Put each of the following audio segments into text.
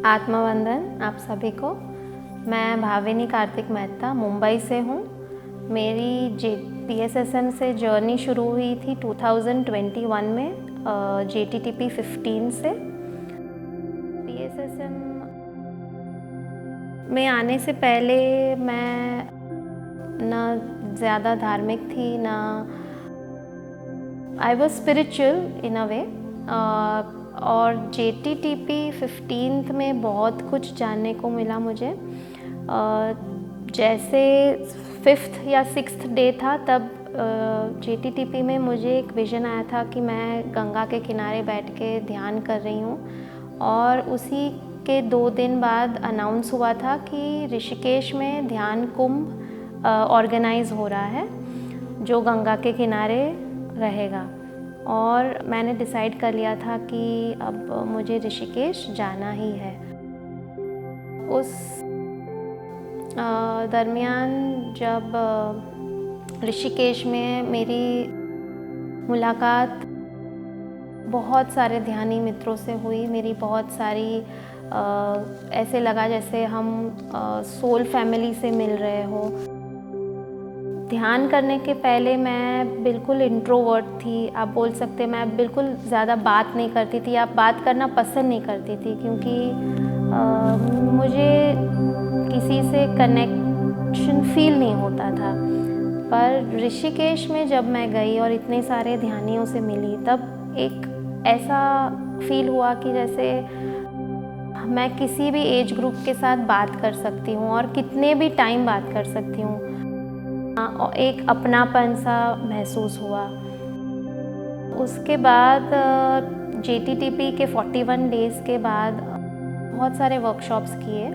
आत्मवंदन आप सभी को। मैं भाविनी कार्तिक मेहता मुंबई से हूँ। मेरी PSSM से जर्नी शुरू हुई थी 2021 में JTTP 15 से। PSSM में आने से पहले मैं ना ज़्यादा धार्मिक थी, ना I was spiritual in a वे। और JTTP 15 में बहुत कुछ जानने को मिला मुझे। जैसे 5th या 6th डे था, तब JTTP में मुझे एक विज़न आया था कि मैं गंगा के किनारे बैठ के ध्यान कर रही हूँ। और उसी के 2 दिन बाद अनाउंस हुआ था कि ऋषिकेश में ध्यान कुंभ ऑर्गेनाइज़ हो रहा है, जो गंगा के किनारे रहेगा। और मैंने डिसाइड कर लिया था कि अब मुझे ऋषिकेश जाना ही है। उस दरमियान जब ऋषिकेश में मेरी मुलाकात बहुत सारे ध्यानी मित्रों से हुई। मेरी बहुत सारी ऐसे लगा जैसे हम सोल फैमिली से मिल रहे हो। ध्यान करने के पहले मैं बिल्कुल इंट्रोवर्ट थी, आप बोल सकते हैं। मैं बिल्कुल ज़्यादा बात नहीं करती थी, आप बात करना पसंद नहीं करती थी, क्योंकि मुझे किसी से कनेक्शन फील नहीं होता था। पर ऋषिकेश में जब मैं गई और इतने सारे ध्यानियों से मिली, तब एक ऐसा फील हुआ कि जैसे मैं किसी भी एज ग्रुप के साथ बात कर सकती हूँ और कितने भी टाइम बात कर सकती हूँ। एक अपनापन सा महसूस हुआ। उसके बाद JTTP के 41 डेज़ के बाद बहुत सारे वर्कशॉप्स किए।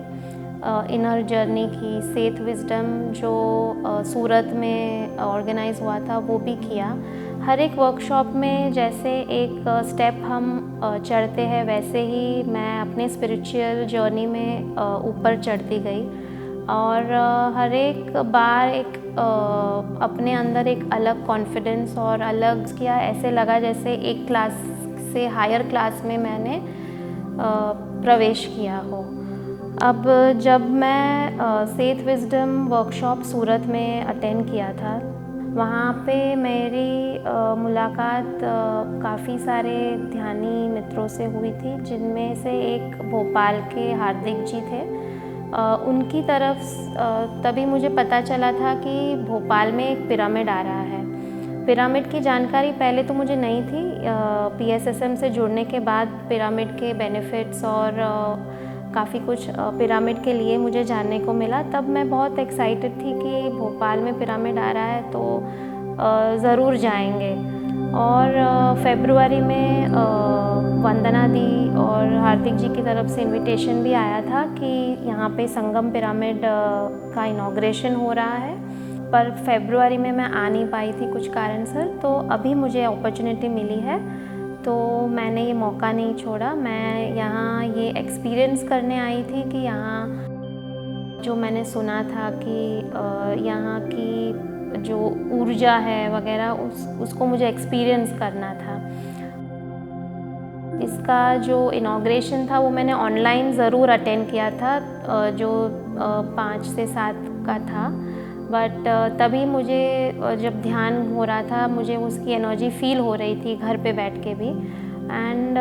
इनर जर्नी की, सेथ विजडम जो सूरत में ऑर्गेनाइज़ हुआ था, वो भी किया। हर एक वर्कशॉप में जैसे एक स्टेप हम चढ़ते हैं, वैसे ही मैं अपने स्पिरिचुअल जर्नी में ऊपर चढ़ती गई। और हर एक बार एक अपने अंदर एक अलग कॉन्फिडेंस और अलग किया, ऐसे लगा जैसे एक क्लास से हायर क्लास में मैंने प्रवेश किया हो। अब जब मैं सेथ विजडम वर्कशॉप सूरत में अटेंड किया था, वहाँ पे मेरी मुलाकात काफ़ी सारे ध्यानी मित्रों से हुई थी, जिनमें से एक भोपाल के हार्दिक जी थे। उनकी तरफ तभी मुझे पता चला था कि भोपाल में एक पिरामिड आ रहा है। पिरामिड की जानकारी पहले तो मुझे नहीं थी। PSSM से जुड़ने के बाद पिरामिड के बेनिफिट्स और काफ़ी कुछ पिरामिड के लिए मुझे जानने को मिला। तब मैं बहुत एक्साइटेड थी कि भोपाल में पिरामिड आ रहा है, तो ज़रूर जाएंगे। और फरवरी में वंदना दी और हार्दिक जी की तरफ से इनविटेशन भी आया था कि यहाँ पे संगम पिरामिड का इनॉग्रेशन हो रहा है। पर फरवरी में मैं आ नहीं पाई थी कुछ कारण से, तो अभी मुझे अपॉर्चुनिटी मिली है, तो मैंने ये मौका नहीं छोड़ा। मैं यहाँ ये एक्सपीरियंस करने आई थी कि यहाँ जो मैंने सुना था कि यहाँ की जो ऊर्जा है वगैरह, उसको मुझे एक्सपीरियंस करना था। इसका जो इनॉग्रेशन था वो मैंने ऑनलाइन ज़रूर अटेंड किया था, जो 5 से 7 का था। बट तभी मुझे जब ध्यान हो रहा था, मुझे उसकी एनर्जी फील हो रही थी घर पे बैठ के भी। एंड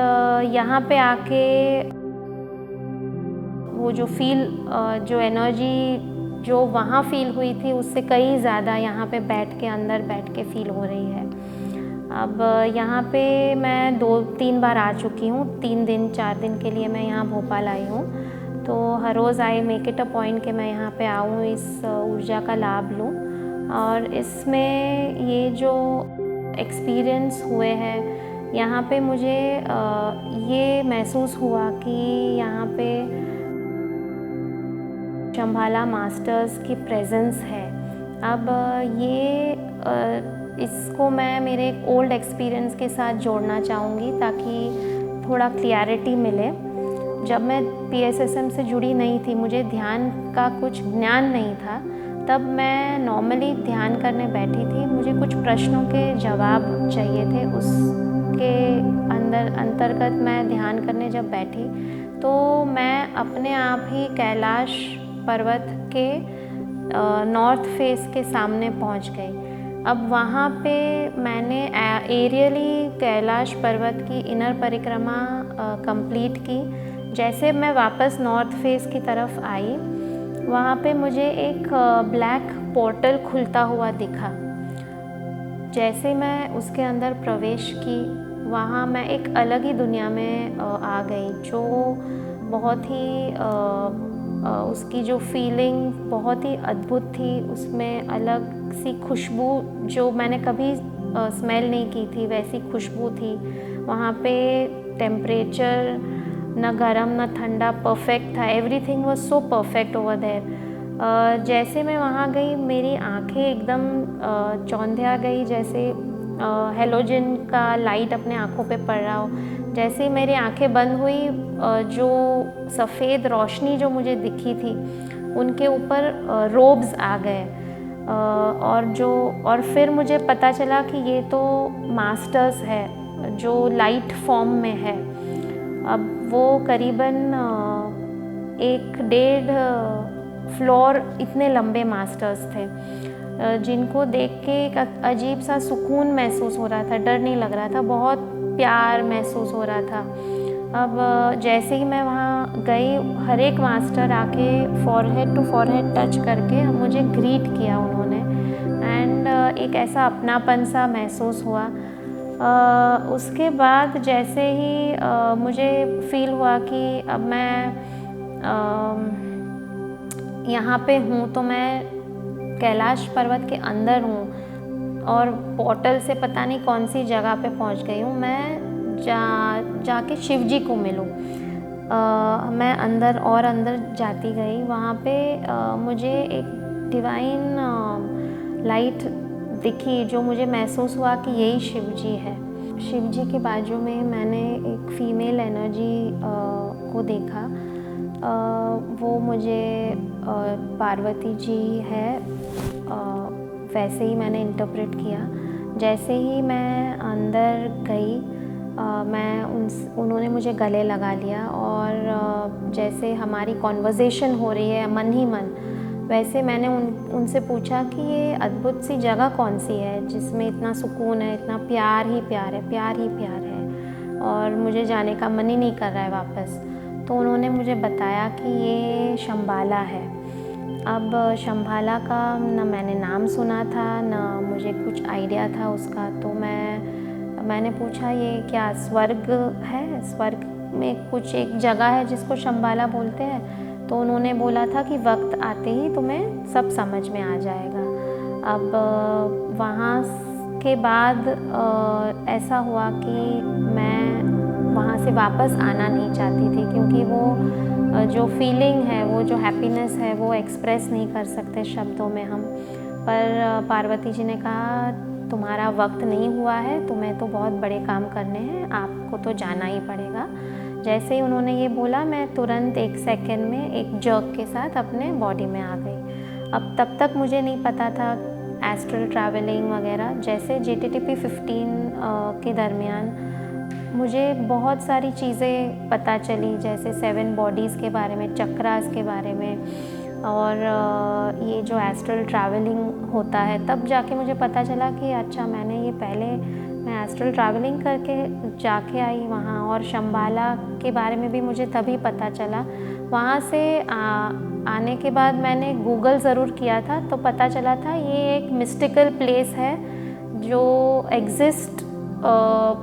यहाँ पे आके वो जो एनर्जी जो वहाँ फील हुई थी, उससे कहीं ज़्यादा यहाँ पे अंदर बैठ के फील हो रही है। अब यहाँ पे मैं 2-3 बार आ चुकी हूँ। 3 दिन 4 दिन के लिए मैं यहाँ भोपाल आई हूँ। तो हर रोज़ I make it a point कि मैं यहाँ पे आऊँ, इस ऊर्जा का लाभ लूँ। और इसमें ये जो एक्सपीरियंस हुए हैं, यहाँ पे मुझे ये महसूस हुआ कि यहाँ पे शंभाला मास्टर्स की प्रेजेंस है। अब ये इसको मैं मेरे एक ओल्ड एक्सपीरियंस के साथ जोड़ना चाहूँगी, ताकि थोड़ा क्लियरिटी मिले। जब मैं PSSM से जुड़ी नहीं थी, मुझे ध्यान का कुछ ज्ञान नहीं था, तब मैं नॉर्मली ध्यान करने बैठी थी। मुझे कुछ प्रश्नों के जवाब चाहिए थे। उसके अंतर्गत मैं ध्यान करने जब बैठी, तो मैं अपने आप ही कैलाश पर्वत के नॉर्थ फेस के सामने पहुंच गई। अब वहाँ पे मैंने एरियली कैलाश पर्वत की इनर परिक्रमा कंप्लीट की। जैसे मैं वापस नॉर्थ फेस की तरफ आई, वहाँ पे मुझे एक ब्लैक पोर्टल खुलता हुआ दिखा। जैसे मैं उसके अंदर प्रवेश की, वहाँ मैं एक अलग ही दुनिया में आ गई, जो बहुत ही उसकी जो फीलिंग बहुत ही अद्भुत थी। उसमें अलग सी खुशबू जो मैंने कभी स्मेल नहीं की थी, वैसी खुशबू थी। वहाँ पे टेम्परेचर न गर्म न ठंडा, परफेक्ट था। Everything was so perfect over there. जैसे मैं वहाँ गई, मेरी आंखें एकदम चौंधिया गई, जैसे हेलोजन का लाइट अपने आँखों पे पड़ रहा हो। जैसे मेरी आंखें बंद हुई, जो सफ़ेद रोशनी जो मुझे दिखी थी, उनके ऊपर रोब्स आ गए। और फिर मुझे पता चला कि ये तो मास्टर्स है जो लाइट फॉर्म में है। अब वो करीबन 1-1.5 फ्लोर इतने लंबे मास्टर्स थे, जिनको देख के एक अजीब सा सुकून महसूस हो रहा था। डर नहीं लग रहा था, बहुत प्यार महसूस हो रहा था। अब जैसे ही मैं वहाँ गई, हर एक मास्टर आके फॉरहेड टू फॉरहेड टच करके मुझे ग्रीट किया उन्होंने, एंड एक ऐसा अपनापन सा महसूस हुआ। उसके बाद जैसे ही मुझे फील हुआ कि अब मैं यहाँ पे हूँ, तो मैं कैलाश पर्वत के अंदर हूँ और पोर्टल से पता नहीं कौन सी जगह पे पहुँच गई हूँ। मैं जाके शिव जी को मिलूँ। मैं अंदर जाती गई। वहाँ पे मुझे एक डिवाइन लाइट दिखी, जो मुझे महसूस हुआ कि यही शिव जी है। शिव जी के बाजू में मैंने एक फीमेल एनर्जी को देखा। वो मुझे पार्वती जी है, वैसे ही मैंने इंटरप्रेट किया। जैसे ही मैं अंदर गई, उन्होंने मुझे गले लगा लिया, और जैसे हमारी कॉन्वर्सेशन हो रही है मन ही मन, वैसे मैंने उनसे पूछा कि ये अद्भुत सी जगह कौन सी है जिसमें इतना सुकून है, इतना प्यार ही प्यार है, प्यार ही प्यार है, और मुझे जाने का मन ही नहीं कर रहा है वापस। तो उन्होंने मुझे बताया कि ये शंबाला है। अब शंबाला का न मैंने नाम सुना था, न मुझे कुछ आइडिया था उसका। तो मैंने पूछा, ये क्या स्वर्ग है? स्वर्ग में कुछ एक जगह है जिसको शंबाला बोलते हैं? तो उन्होंने बोला था कि वक्त आते ही तुम्हें सब समझ में आ जाएगा। अब वहाँ के बाद ऐसा हुआ कि मैं वहाँ से वापस आना नहीं चाहती थी, क्योंकि वो जो फीलिंग है, वो जो हैप्पीनेस है, वो एक्सप्रेस नहीं कर सकते शब्दों में हम। पर पार्वती जी ने कहा, तुम्हारा वक्त नहीं हुआ है, तुम्हें तो बहुत बड़े काम करने हैं, आपको तो जाना ही पड़ेगा। जैसे ही उन्होंने ये बोला, मैं तुरंत 1 सेकेंड में एक जर्क के साथ अपने बॉडी में आ गई। अब तब तक मुझे नहीं पता था एस्ट्रल ट्रैवलिंग वगैरह। जैसे JTTP 15 के दरमियान मुझे बहुत सारी चीज़ें पता चली, जैसे 7 बॉडीज़ के बारे में, चक्रास के बारे में, और ये जो एस्ट्रल ट्रैवलिंग होता है, तब जाके मुझे पता चला कि अच्छा, मैं एस्ट्रल ट्रैवलिंग करके जाके आई वहाँ। और शंबाला के बारे में भी मुझे तभी पता चला। वहाँ से आने के बाद मैंने गूगल ज़रूर किया था, तो पता चला था ये एक मिस्टिकल प्लेस है जो एग्जिस्ट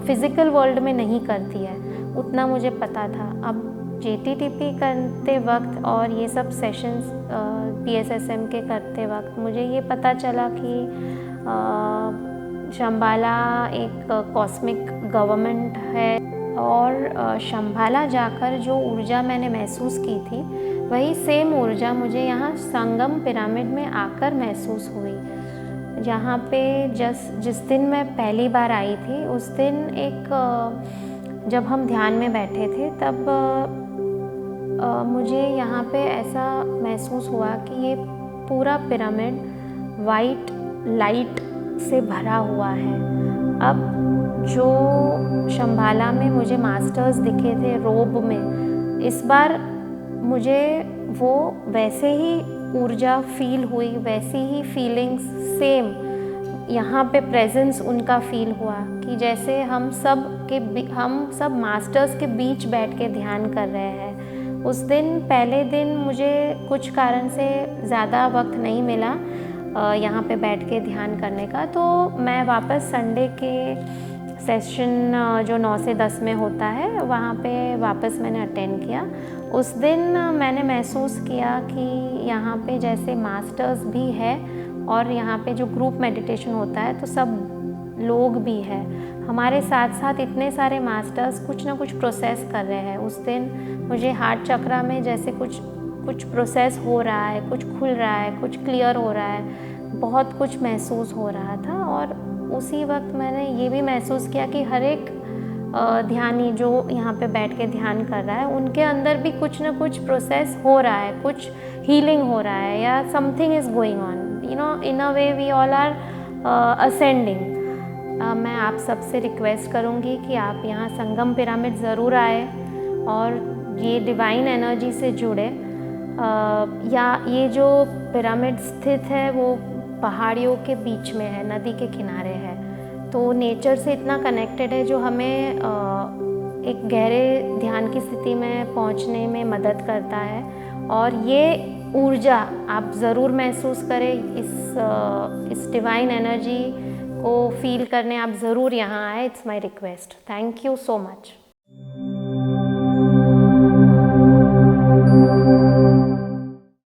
फिज़िकल वर्ल्ड में नहीं करती है, उतना मुझे पता था। अब JTTP करते वक्त और ये सब सेशंस PSSM के करते वक्त मुझे ये पता चला कि शंबाला एक कॉस्मिक गवर्नमेंट है, और शंबाला जाकर जो ऊर्जा मैंने महसूस की थी, वही सेम ऊर्जा मुझे यहाँ संगम पिरामिड में आकर महसूस हुई। यहाँ पे जिस दिन मैं पहली बार आई थी, उस दिन जब हम ध्यान में बैठे थे, तब मुझे यहाँ पे ऐसा महसूस हुआ कि ये पूरा पिरामिड वाइट लाइट से भरा हुआ है। अब जो शंबाला में मुझे मास्टर्स दिखे थे रोब में, इस बार मुझे वो वैसे ही ऊर्जा फील हुई, वैसी ही फीलिंग्स सेम यहाँ पे प्रेजेंस उनका फील हुआ कि जैसे हम सब मास्टर्स के बीच बैठ के ध्यान कर रहे हैं। उस दिन पहले दिन मुझे कुछ कारण से ज़्यादा वक्त नहीं मिला यहाँ पे बैठ के ध्यान करने का, तो मैं वापस संडे के सेशन जो 9 से 10 में होता है वहाँ पे वापस मैंने अटेंड किया। उस दिन मैंने महसूस किया कि यहाँ पे जैसे मास्टर्स भी है और यहाँ पे जो ग्रुप मेडिटेशन होता है तो सब लोग भी है हमारे साथ साथ, इतने सारे मास्टर्स कुछ ना कुछ प्रोसेस कर रहे हैं। उस दिन मुझे हार्ट चक्रा में जैसे कुछ प्रोसेस हो रहा है, कुछ खुल रहा है, कुछ क्लियर हो रहा है, बहुत कुछ महसूस हो रहा था। और उसी वक्त मैंने ये भी महसूस किया कि हर एक ध्यानी जो यहाँ पे बैठ के ध्यान कर रहा है उनके अंदर भी कुछ ना कुछ प्रोसेस हो रहा है, कुछ हीलिंग हो रहा है या something is going on, you know, in a way we all are ascending. मैं आप सबसे रिक्वेस्ट करूँगी कि आप यहाँ संगम पिरामिड ज़रूर आए और ये डिवाइन एनर्जी से जुड़े। या ये जो पिरामिड स्थित है वो पहाड़ियों के बीच में है, नदी के किनारे है, तो नेचर से इतना कनेक्टेड है जो हमें एक गहरे ध्यान की स्थिति में पहुंचने में मदद करता है। और ये ऊर्जा आप ज़रूर महसूस करें, इस डिवाइन एनर्जी को फील करने आप ज़रूर यहाँ आए। It's my request. Thank you so much.